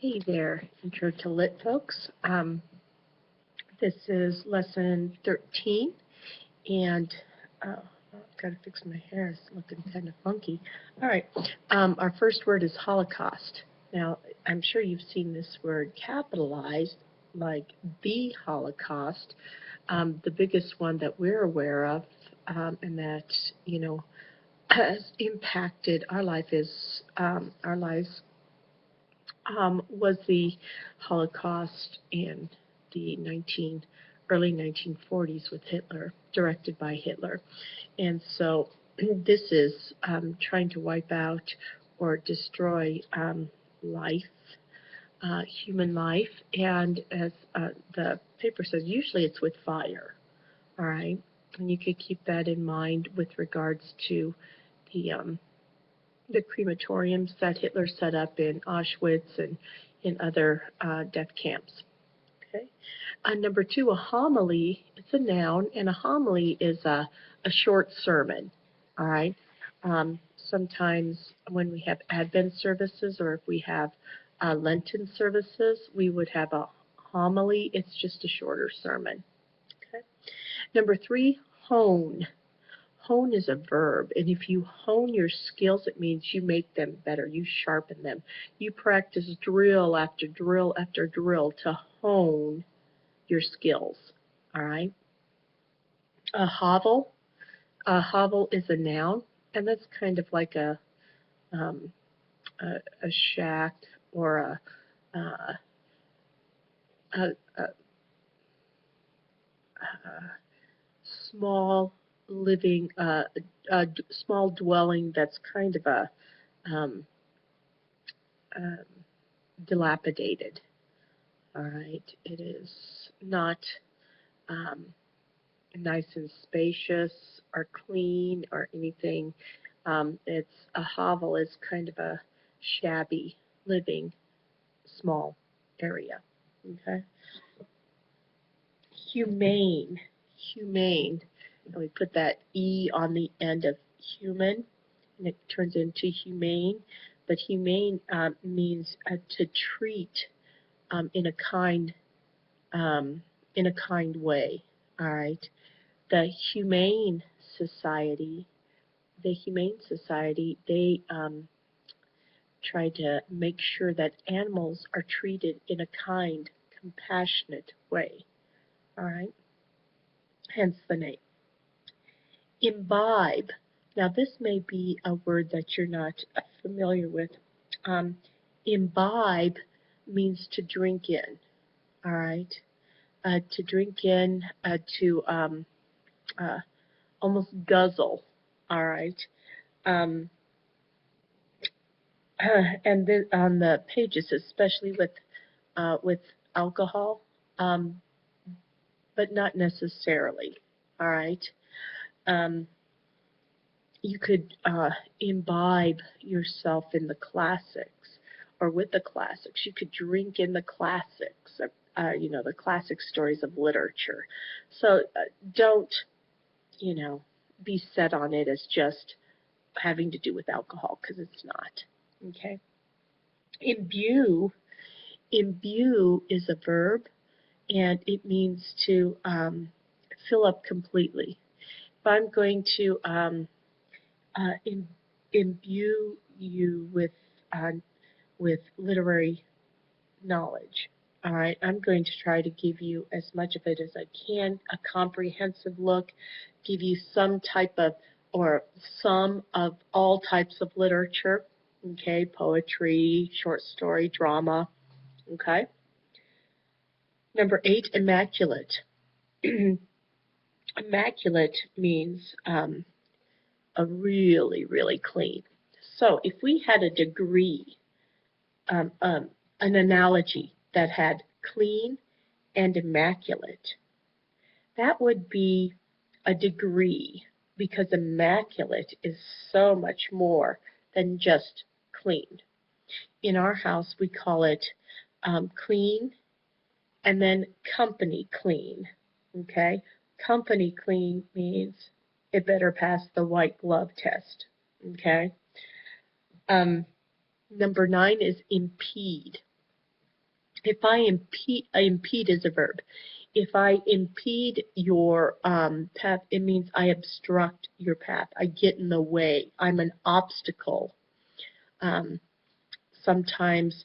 Hey there, Intro to Lit folks. This is lesson 13, and I've got to fix my hair. It's looking kind of funky. All right, our first word is Holocaust. Now, I'm sure you've seen this word capitalized, like the Holocaust, the biggest one that we're aware of, and that, has impacted our lives was the Holocaust in the early 1940s with Hitler, directed by Hitler. And so this is trying to wipe out or destroy life, human life, and as the paper says, usually it's with fire, all right? And you could keep that in mind with regards to the crematoriums that Hitler set up in Auschwitz and in other death camps. Okay. Number 2, a homily. It's a noun, and a homily is a short sermon. All right. Sometimes when we have Advent services or if we have Lenten services, we would have a homily. It's just a shorter sermon. Okay. Number 3, hone. Hone is a verb, and if you hone your skills, it means you make them better, you sharpen them. You practice drill after drill after drill to hone your skills, all right? A hovel is a noun, and that's kind of like a shack or a small living, a small dwelling that's kind of a dilapidated. All right, it is not nice and spacious or clean or anything. It's a hovel is kind of a shabby living small area. Okay. Humane. And we put that E on the end of human, and it turns into humane. But humane means to treat in a kind way. All right. The Humane Society, they try to make sure that animals are treated in a kind, compassionate way. All right. Hence the name. Imbibe. Now this may be a word that you're not familiar with. Imbibe means to drink in. All right. To drink in, to almost guzzle, all right? And then on the pages, especially with alcohol, but not necessarily, all right? You could imbibe yourself in the classics or with the classics. You could drink in the classics, the classic stories of literature. So don't, be set on it as just having to do with alcohol, because it's not. Okay. Imbue is a verb, and it means to fill up completely. If I'm going to imbue you with literary knowledge, all right, I'm going to try to give you as much of it as I can, a comprehensive look, give you some type of or some of all types of literature, okay, poetry, short story, drama, okay. Number 8, immaculate. Immaculate means a really, really clean. So if we had a degree, an analogy that had clean and immaculate, that would be a degree, because immaculate is so much more than just clean. In our house, we call it clean and then company clean, okay? Company clean means it better pass the white glove test, okay? Number 9 is impede. If I impede is a verb. If I impede your path, it means I obstruct your path. I get in the way. I'm an obstacle. Sometimes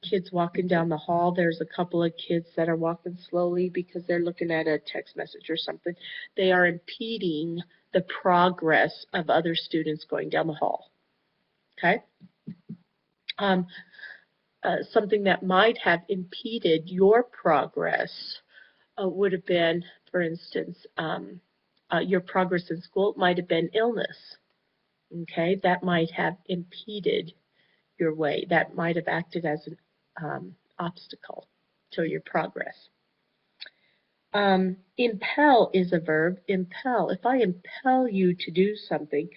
kids walking down the hall, there's a couple of kids that are walking slowly because they're looking at a text message or something. They are impeding the progress of other students going down the hall. Okay? Something that might have impeded your progress would have been, for instance, your progress in school might have been illness. Okay? That might have impeded your way. That might have acted as an obstacle to your progress. Impel is a verb. Impel. If I impel you to do something,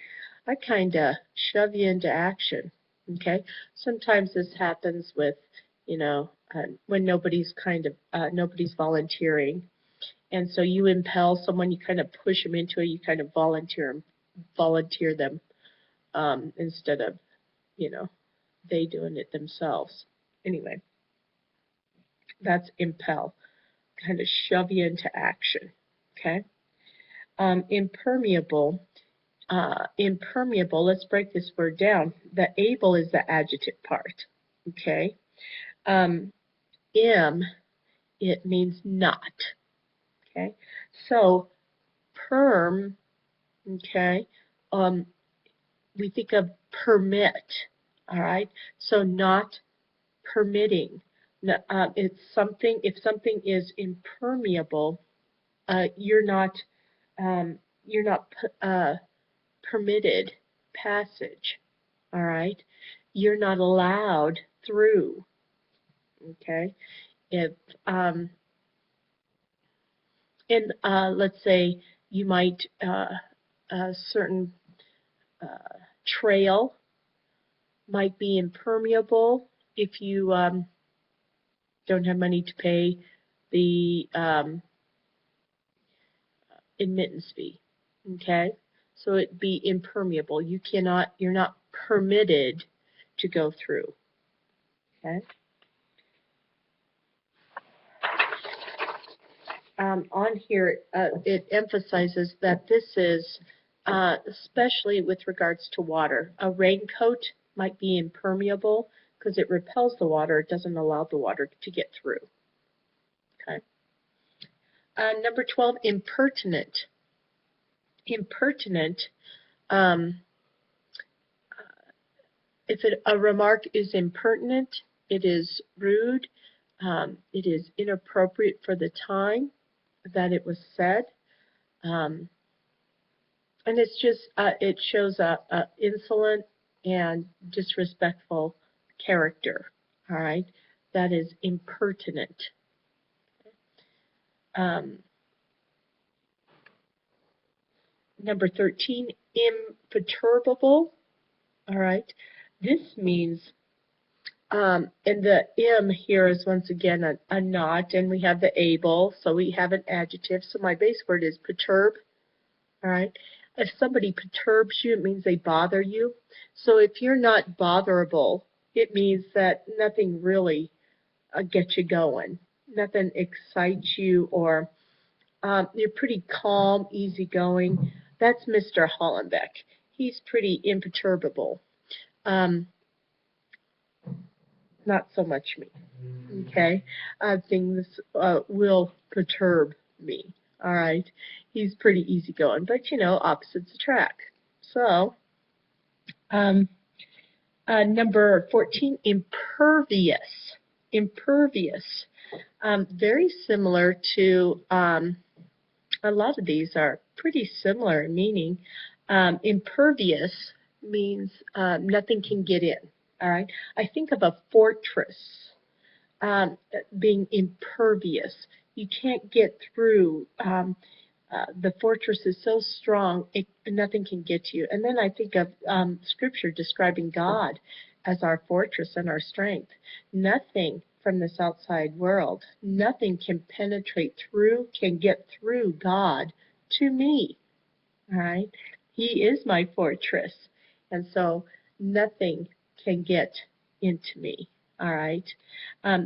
I kind of shove you into action. Okay. Sometimes this happens with, when nobody's nobody's volunteering, and so you impel someone. You kind of push them into it. You kind of volunteer them instead of, they doing it themselves. Anyway, that's impel. Kind of shove you into action. Okay. Impermeable. Impermeable. Let's break this word down. The able is the adjective part. Okay. It means not. Okay. So perm. Okay. We think of permit. All right. So not permitting. It's something. If something is impermeable, you're not permitted passage. All right. You're not allowed through. Okay. If let's say you might a certain trail might be impermeable if you don't have money to pay the admittance fee. Okay, so it'd be impermeable. You're not permitted to go through. Okay. On here, it emphasizes that this is especially with regards to water. A raincoat might be impermeable because it repels the water. It doesn't allow the water to get through. Okay. Number 12, impertinent. Impertinent. If a remark is impertinent, it is rude. It is inappropriate for the time that it was said. And it's just, it shows a insolent and disrespectful character, all right? That is impertinent. Number 13, imperturbable, all right? This means, and the im here is once again a not, and we have the able, so we have an adjective. So my base word is perturb, all right? If somebody perturbs you, it means they bother you. So if you're not botherable, it means that nothing really gets you going. Nothing excites you, or you're pretty calm, easygoing. That's Mr. Hollenbeck. He's pretty imperturbable. Not so much me. Okay? Things will perturb me. All right? He's pretty easygoing, but opposites attract. So, number 14, impervious. Impervious. Very similar to, a lot of these are pretty similar in meaning. Impervious means nothing can get in. All right? I think of a fortress being impervious. You can't get through. The fortress is so strong, nothing can get to you. And then I think of Scripture describing God as our fortress and our strength. Nothing from this outside world, nothing can penetrate through, can get through God to me. All right? He is my fortress. And so nothing can get into me. All right.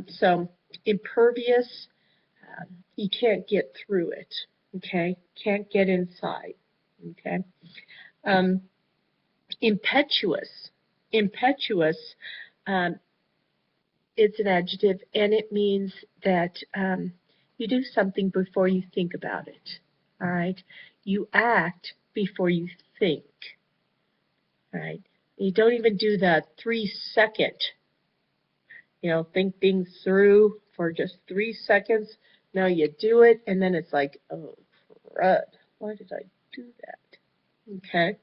So impervious, you can't get through it. Okay. Can't get inside. Okay. Impetuous. Impetuous is an adjective, and it means that you do something before you think about it. All right. You act before you think. All right. You don't even do the 3-second, think things through for just 3 seconds. No, you do it, and then it's like, oh, crud, why did I do that? Okay.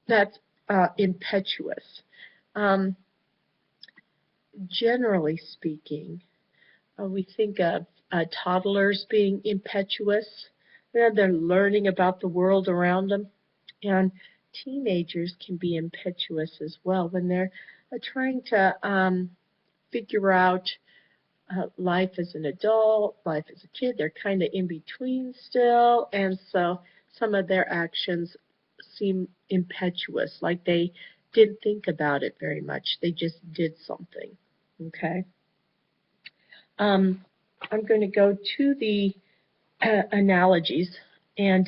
That's impetuous. Generally speaking, we think of toddlers being impetuous. They're learning about the world around them. And teenagers can be impetuous as well when they're trying to figure out life as an adult, life as a kid. They're kind of in between still, and so some of their actions seem impetuous, like they didn't think about it very much. They just did something. Okay. I'm going to go to the analogies, and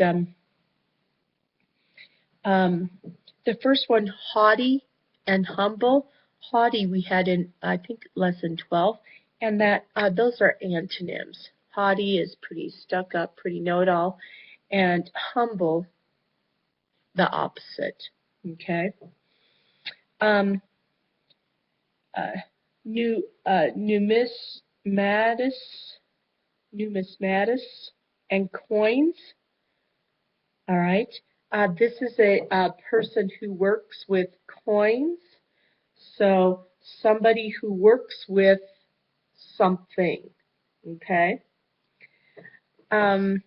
the first one, haughty and humble. Haughty we had in, I think, lesson 12, and that those are antonyms. Haughty is pretty stuck up, pretty know-it-all, and humble, the opposite. Okay. Numismatis, and coins. All right. This is a person who works with coins. So somebody who works with something. Okay. In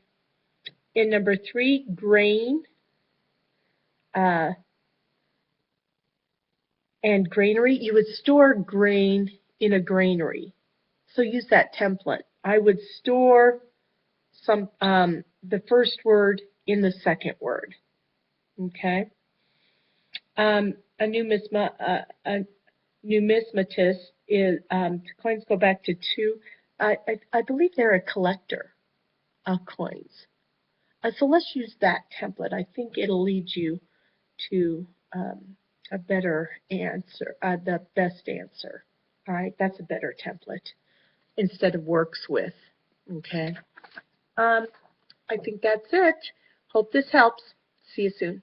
number 3, grain and granary. You would store grain in a granary. So use that template. I would store the first word in the second word. Okay. A numismatist is, coins go back to 2. I believe they're a collector of coins. So let's use that template. I think it'll lead you to a better answer, the best answer. All right, that's a better template instead of works with. Okay. I think that's it. Hope this helps. See you soon.